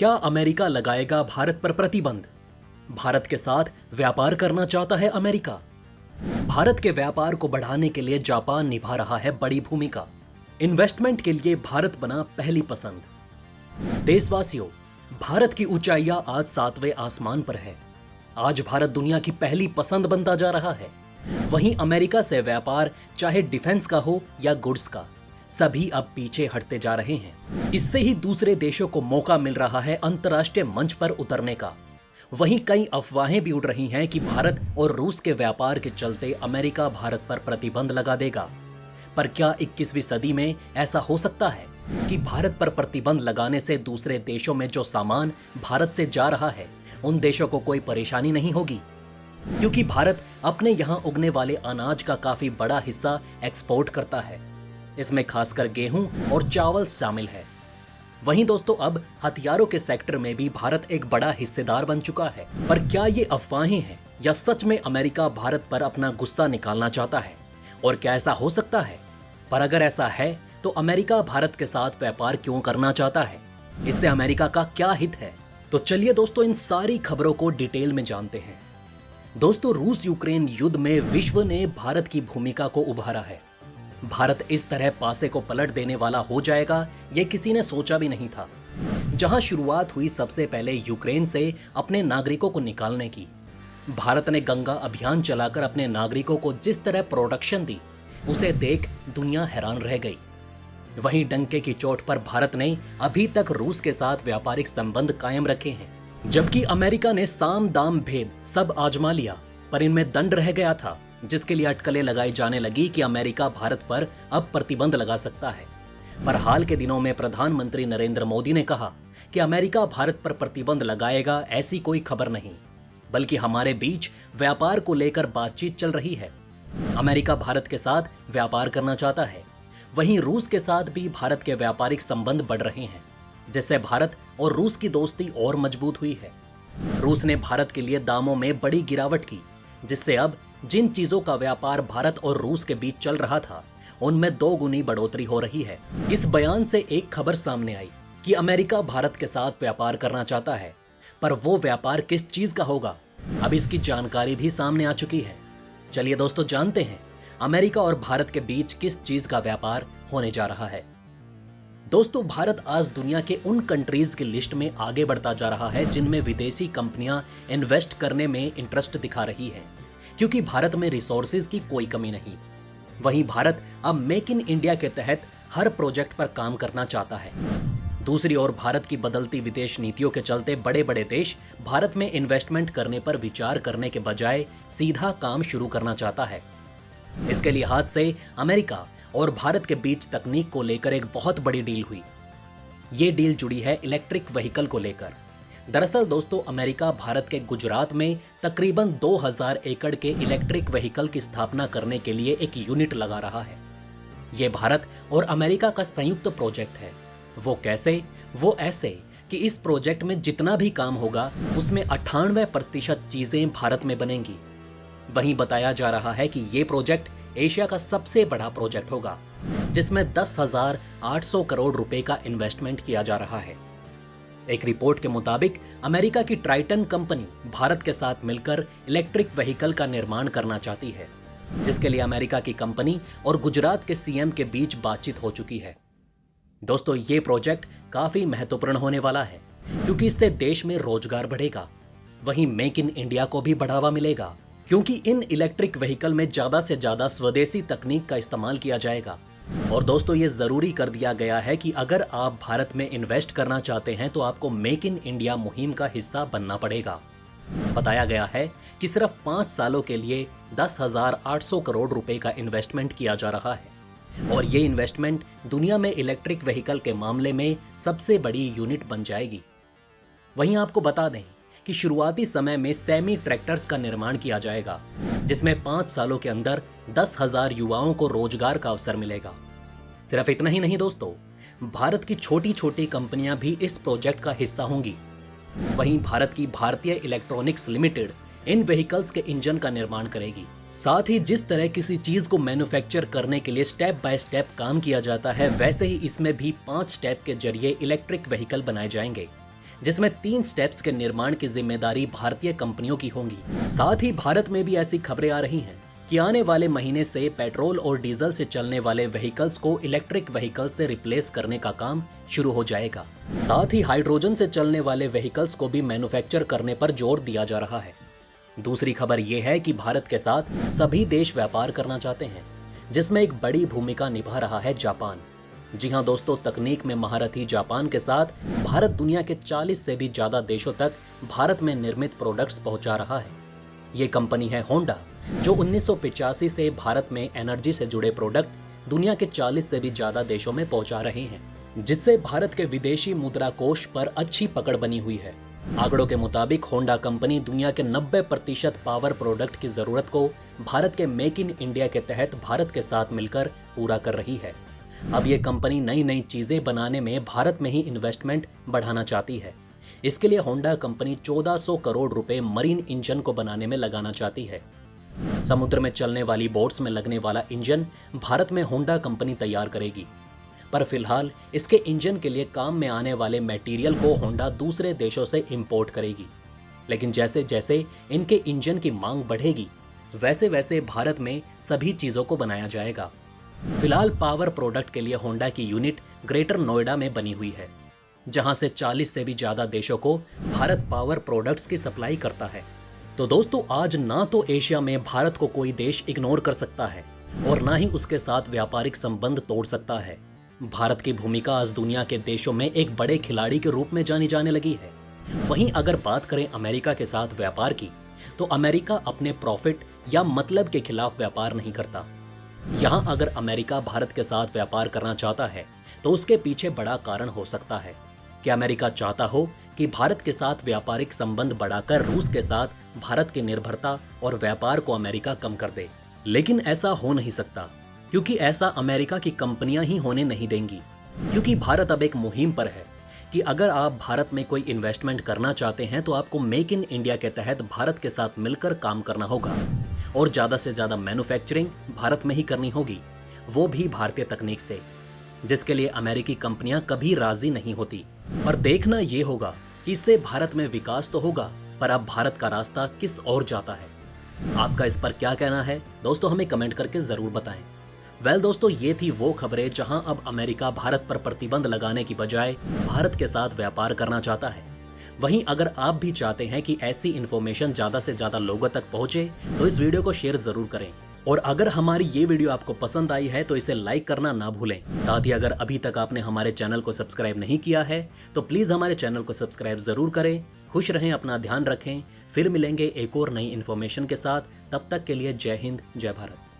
क्या अमेरिका लगाएगा भारत पर प्रतिबंध? भारत के साथ व्यापार करना चाहता है अमेरिका। भारत के व्यापार को बढ़ाने के लिए जापान निभा रहा है बड़ी भूमिका। इन्वेस्टमेंट के लिए भारत बना पहली पसंद। देशवासियों, भारत की ऊंचाइयां आज 7वें आसमान पर है। आज भारत दुनिया की पहली पसंद बनता जा रहा है। वहीं अमेरिका से व्यापार, चाहे डिफेंस का हो या गुड्स का, सभी अब पीछे हटते जा रहे हैं। इससे ही दूसरे देशों को मौका मिल रहा है अंतर्राष्ट्रीय मंच पर उतरने का। वहीं कई अफवाहें भी उड़ रही हैं कि भारत और रूस के व्यापार के चलते अमेरिका भारत पर प्रतिबंध लगा देगा। पर क्या 21वीं सदी में ऐसा हो सकता है कि भारत पर प्रतिबंध लगाने से दूसरे देशों में जो सामान भारत से जा रहा है, उन देशों को कोई परेशानी नहीं होगी? क्योंकि भारत अपने यहां उगने वाले अनाज का काफी बड़ा हिस्सा एक्सपोर्ट करता है। इसमें खासकर गेहूं और चावल शामिल है। वहीं दोस्तों, अब हथियारों के सेक्टर में भी भारत एक बड़ा हिस्सेदार बन चुका है। पर क्या ये अफवाहें हैं या सच में अमेरिका भारत पर अपना गुस्सा निकालना चाहता है? और क्या ऐसा हो सकता है? पर अगर ऐसा है तो अमेरिका भारत के साथ व्यापार क्यों करना चाहता है? इससे अमेरिका का क्या हित है? तो चलिए दोस्तों, इन सारी खबरों को डिटेल में जानते हैं। दोस्तों, रूस यूक्रेन युद्ध में विश्व ने भारत की भूमिका को उभारा है। भारत इस तरह पासे को पलट देने वाला हो जाएगा, ये किसी ने सोचा भी नहीं था। जहां शुरुआत हुई सबसे पहले यूक्रेन से अपने नागरिकों को निकालने की। भारत ने गंगा अभियान चलाकर अपने नागरिकों को जिस तरह प्रोटेक्शन दी, उसे देख दुनिया हैरान रह गई। वहीं डंके की चोट पर भारत ने अभी तक रूस के साथ व्यापारिक संबंध कायम रखे हैं, जबकि अमेरिका ने साम दाम भेद सब आजमा लिया, पर इनमें दंड रह गया था, जिसके लिए अटकलें लगाई जाने लगी कि अमेरिका भारत पर अब प्रतिबंध लगा सकता है। पर हाल के दिनों में प्रधानमंत्री नरेंद्र मोदी ने कहा कि अमेरिका भारत पर प्रतिबंध लगाएगा, ऐसी कोई खबर नहीं, बल्कि हमारे बीच व्यापार को लेकर बातचीत चल रही है। अमेरिका भारत के साथ व्यापार करना चाहता है। वहीं रूस के साथ भी भारत के व्यापारिक संबंध बढ़ रहे हैं, जिससे भारत और रूस की दोस्ती और मजबूत हुई है। रूस ने भारत के लिए दामों में बड़ी गिरावट की, जिससे अब जिन चीजों का व्यापार भारत और रूस के बीच चल रहा था, उनमें 2 गुनी बढ़ोतरी हो रही है। इस बयान से एक खबर सामने आई कि अमेरिका भारत के साथ व्यापार करना चाहता है, पर वो व्यापार किस चीज का होगा, अब इसकी जानकारी भी सामने आ चुकी है। चलिए दोस्तों, जानते हैं अमेरिका और भारत के बीच किस चीज का व्यापार होने जा रहा है। दोस्तों, भारत आज दुनिया के उन कंट्रीज की लिस्ट में आगे बढ़ता जा रहा है जिनमें विदेशी कंपनियां इन्वेस्ट करने में इंटरेस्ट दिखा रही हैं, क्योंकि भारत में रिसोर्सेज की कोई कमी नहीं। वहीं भारत अब मेक इन इंडिया के तहत हर प्रोजेक्ट पर काम करना चाहता है। दूसरी ओर भारत की बदलती विदेश नीतियों के चलते बड़े बड़े देश भारत में इन्वेस्टमेंट करने पर विचार करने के बजाय सीधा काम शुरू करना चाहता है। इसके लिहाज से अमेरिका और भारत के बीच तकनीक को लेकर एक बहुत बड़ी डील हुई। ये डील जुड़ी है इलेक्ट्रिक व्हीकल को लेकर। दरअसल दोस्तों, अमेरिका भारत के गुजरात में तकरीबन 2000 एकड़ के इलेक्ट्रिक व्हीकल की स्थापना करने के लिए एक यूनिट लगा रहा है। ये भारत और अमेरिका का संयुक्त प्रोजेक्ट है। वो कैसे? वो ऐसे कि इस प्रोजेक्ट में जितना भी काम होगा, उसमें 98% चीजें भारत में बनेंगी। वहीं बताया जा रहा है कि ये प्रोजेक्ट एशिया का सबसे बड़ा प्रोजेक्ट होगा, जिसमें 10,800 करोड़ रुपए का इन्वेस्टमेंट किया जा रहा है। एक रिपोर्ट के मुताबिक अमेरिका की ट्राइटन कंपनी भारत के साथ मिलकर इलेक्ट्रिक व्हीकल का निर्माण करना चाहती है, जिसके लिए अमेरिका की कंपनी और गुजरात के सीएम के बीच बातचीत हो चुकी है। दोस्तों, ये प्रोजेक्ट काफी महत्वपूर्ण होने वाला है, क्योंकि इससे देश में रोजगार बढ़ेगा। वहीं मेक इन इंडिया को भी बढ़ावा मिलेगा, क्योंकि इन इलेक्ट्रिक व्हीकल में ज्यादा से ज्यादा स्वदेशी तकनीक का इस्तेमाल किया जाएगा। और दोस्तों, ये जरूरी कर दिया गया है कि अगर आप भारत में इन्वेस्ट करना चाहते हैं तो आपको मेक इन इंडिया मुहिम का हिस्सा बनना पड़ेगा। बताया गया है कि सिर्फ 5 सालों के लिए 10,800 करोड़ रुपए का इन्वेस्टमेंट किया जा रहा है, और ये इन्वेस्टमेंट दुनिया में इलेक्ट्रिक व्हीकल के मामले में सबसे बड़ी यूनिट बन जाएगी। वहीं आपको बता दें कि शुरुआती समय में सेमी ट्रैक्टर्स का निर्माण किया जाएगा, जिसमें 5 सालों के अंदर 10,000 युवाओं को रोजगार का अवसर मिलेगा। सिर्फ इतना ही नहीं दोस्तों, भारत की छोटी छोटी कंपनियां भी इस प्रोजेक्ट का हिस्सा होंगी। वहीं भारत की भारतीय इलेक्ट्रॉनिक्स लिमिटेड इन व्हीकल्स के इंजन का निर्माण करेगी। साथ ही जिस तरह किसी चीज को मैन्युफैक्चर करने के लिए स्टेप बाय स्टेप काम किया जाता है, वैसे ही इसमें भी 5 स्टेप के जरिए इलेक्ट्रिक व्हीकल बनाए जाएंगे, जिसमें 3 स्टेप्स के निर्माण की जिम्मेदारी भारतीय कंपनियों की होंगी। साथ ही भारत में भी ऐसी खबरें आ रही हैं कि आने वाले महीने से पेट्रोल और डीजल से चलने वाले व्हीकल्स को इलेक्ट्रिक व्हीकल से रिप्लेस करने का काम शुरू हो जाएगा। साथ ही हाइड्रोजन से चलने वाले व्हीकल्स को भी मैन्युफैक्चर करने पर जोर दिया जा रहा है। दूसरी खबर यह है कि भारत के साथ सभी देश व्यापार करना चाहते हैं, जिसमें एक बड़ी भूमिका निभा रहा है जापान। जी हां दोस्तों, तकनीक में महारथी जापान के साथ भारत दुनिया के 40 से भी ज्यादा देशों तक भारत में निर्मित प्रोडक्ट्स पहुंचा रहा है। ये कंपनी है होंडा, जो 1985 से भारत में एनर्जी से जुड़े प्रोडक्ट दुनिया के 40 से भी ज्यादा देशों में पहुंचा रहे हैं, जिससे भारत के विदेशी मुद्रा कोष पर अच्छी पकड़ बनी हुई है। आंकड़ों के मुताबिक होंडा कंपनी दुनिया के 90% पावर प्रोडक्ट की जरूरत को भारत के मेक इन इंडिया के तहत भारत के साथ मिलकर पूरा कर रही है। अब ये कंपनी नई नई चीजें बनाने में भारत में ही इन्वेस्टमेंट बढ़ाना चाहती है। इसके लिए होंडा कंपनी 1400 करोड़ रुपए मरीन इंजन को बनाने में लगाना चाहती है। समुद्र में चलने वाली बोट्स में लगने वाला इंजन भारत में होंडा कंपनी तैयार करेगी, पर फिलहाल इसके इंजन के लिए काम में आने वाले मटेरियल को होंडा दूसरे देशों से इंपोर्ट करेगी। लेकिन जैसे जैसे इनके इंजन की मांग बढ़ेगी, वैसे वैसे भारत में सभी चीजों को बनाया जाएगा। फिलहाल पावर प्रोडक्ट के लिए होंडा की यूनिट ग्रेटर नोएडा में बनी हुई है, जहां से 40 से भी ज्यादा देशों को भारत पावर प्रोडक्ट्स की सप्लाई करता है। तो दोस्तों, आज ना तो एशिया में भारत को कोई देश इग्नोर कर सकता है और ना ही उसके साथ व्यापारिक संबंध तोड़ सकता है। भारत की भूमिका आज दुनिया के देशों में एक बड़े खिलाड़ी के रूप में जानी जाने लगी है। वहीं अगर बात करें अमेरिका के साथ व्यापार की, तो अमेरिका अपने प्रॉफिट या मतलब के खिलाफ व्यापार नहीं करता। यहाँ अगर अमेरिका भारत के साथ व्यापार करना चाहता है तो उसके पीछे बड़ा कारण हो सकता है कि अमेरिका चाहता हो कि भारत के साथ व्यापारिक संबंध बढ़ाकर रूस के साथ भारत की निर्भरता और व्यापार को अमेरिका कम कर दे। लेकिन ऐसा हो नहीं सकता, क्योंकि ऐसा अमेरिका की कंपनियां ही होने नहीं देंगी। क्योंकि भारत अब एक मुहिम पर है कि अगर आप भारत में कोई इन्वेस्टमेंट करना चाहते हैं तो आपको मेक इन इंडिया के तहत भारत के साथ मिलकर काम करना होगा और ज्यादा से ज्यादा मैन्युफैक्चरिंग भारत में ही करनी होगी, वो भी भारतीय तकनीक से, जिसके लिए अमेरिकी कंपनियां कभी राजी नहीं होती। पर देखना यह होगा कि इससे भारत में विकास तो होगा, पर अब भारत का रास्ता किस ओर जाता है। आपका इस पर क्या कहना है दोस्तों, हमें कमेंट करके जरूर बताएं। वेल दोस्तों, ये थी वो खबरें जहां अब अमेरिका भारत पर प्रतिबंध लगाने की बजाय भारत के साथ व्यापार करना चाहता है। वहीं अगर आप भी चाहते हैं कि ऐसी इन्फॉर्मेशन ज्यादा से ज्यादा लोगों तक पहुंचे तो इस वीडियो को शेयर जरूर करें। और अगर हमारी ये वीडियो आपको पसंद आई है तो इसे लाइक करना ना भूलें। साथ ही अगर अभी तक आपने हमारे चैनल को सब्सक्राइब नहीं किया है तो प्लीज हमारे चैनल को सब्सक्राइब जरूर करें। खुश रहें, अपना ध्यान रखें। फिर मिलेंगे एक और नई इन्फॉर्मेशन के साथ। तब तक के लिए जय हिंद, जय भारत।